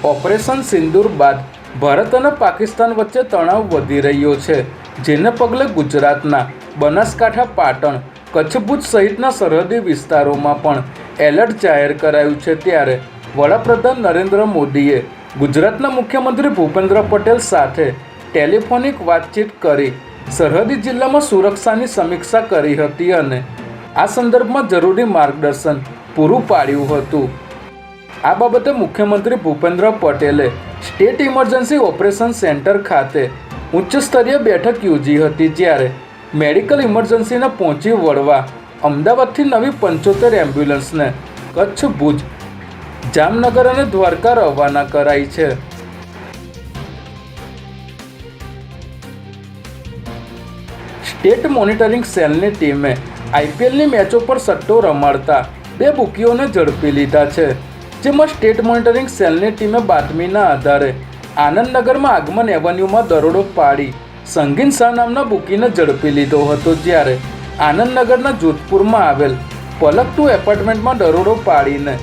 Operation સિંદૂર બાદ ભારત અને પાકિસ્તાન વચ્ચે તણાવ વધી રહ્યો છે, જેને પગલે ગુજરાતના બનાસકાંઠા, પાટણ, કચ્છ, ભુજ સહિતના સરહદી વિસ્તારોમાં પણ એલર્ટ જાહેર કરાયું છે। ત્યારે વડાપ્રધાન નરેન્દ્ર મોદીએ ગુજરાતના મુખ્યમંત્રી ભૂપેન્દ્ર પટેલ સાથે ટેલિફોનિક વાતચીત કરી સરહદી જિલ્લામાં સુરક્ષાની સમીક્ષા કરી હતી અને આ સંદર્ભમાં જરૂરી માર્ગદર્શન પૂરું પાડ્યું હતું। આ બાબતે મુખ્યમંત્રી ભૂપેન્દ્ર પટેલે સ્ટેટ ઇમરજન્સી ઓપરેશન સેન્ટર ખાતે ઉચ્ચ સ્તરીય બેઠક યોજી હતી, જ્યારે મેડિકલ ઇમરજન્સીને પહોંચી વળવા અમદાવાદથી નવી 75 એમ્બ્યુલન્સને કચ્છ, ભુજ, જામનગર અને દ્વારકા રવાના કરાઈ છે। સ્ટેટ મોનિટરિંગ સેલની ટીમે આઈપીએલની મેચો પર સટ્ટો રમાડતા 2 બુકીઓને ઝડપી લીધા છે, જેમાં સ્ટેટ મોનિટરિંગ સેલની ટીમે બાતમીના આધારે આનંદનગરમાં આગમન એવન્યુમાં દરોડો પાડી સંગીન શાહ નામના બુકીને ઝડપી લીધો હતો, જ્યારે આનંદનગરના જોધપુરમાં આવેલ પલક 2 એપાર્ટમેન્ટમાં દરોડો પાડીને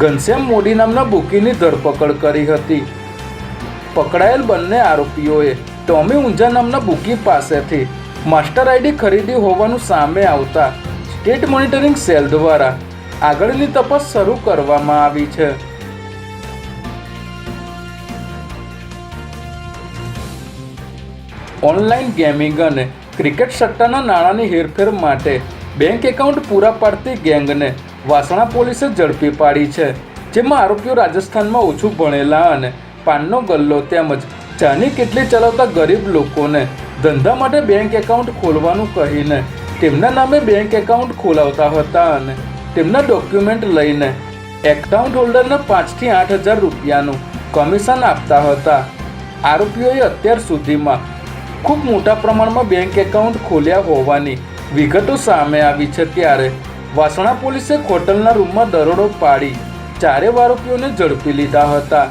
ઘનશ્યામ મોદી નામના બુકીની ધરપકડ કરી હતી। પકડાયેલ બંને આરોપીઓએ ટોમી ઊંઝા નામના બુકી પાસેથી માસ્ટર આઈડી ખરીદી હોવાનું સામે આવતા સ્ટેટ મોનિટરિંગ સેલ દ્વારા આગળની તપાસ શરૂ કરવામાં આવી છે। ઓનલાઈન ગેમિંગ અને ક્રિકેટ સટ્ટાના નાણાંની હેરફેર માટે બેંક એકાઉન્ટ પૂરા પાડતી ગેંગને વાસણા પોલીસે ઝડપી પાડી છે, જેમાં આરોપીઓ રાજસ્થાનમાં ઓછું ભણેલા અને પાનનો ગલ્લો તેમજ ચાની કેટલી ચલાવતા ગરીબ લોકોને ધંધા માટે બેંક એકાઉન્ટ ખોલવાનું કહીને તેમના નામે બેંક એકાઉન્ટ ખોલાવતા હતા અને તેમના ડોક્યુમેન્ટ લઈને એકાઉન્ટ હોલ્ડરને 5 થી 8 હજાર રૂપિયાનું કમિશન આપતા હતા। આરોપીઓએ અત્યાર સુધીમાં ખૂબ મોટા પ્રમાણમાં બેંક એકાઉન્ટ ખોલ્યા હોવાની વિગતો સામે આવી છે। ત્યારે વાસણા પોલીસે હોટલના રૂમમાં દરોડો પાડી 4 આરોપીઓને ઝડપી લીધા હતા।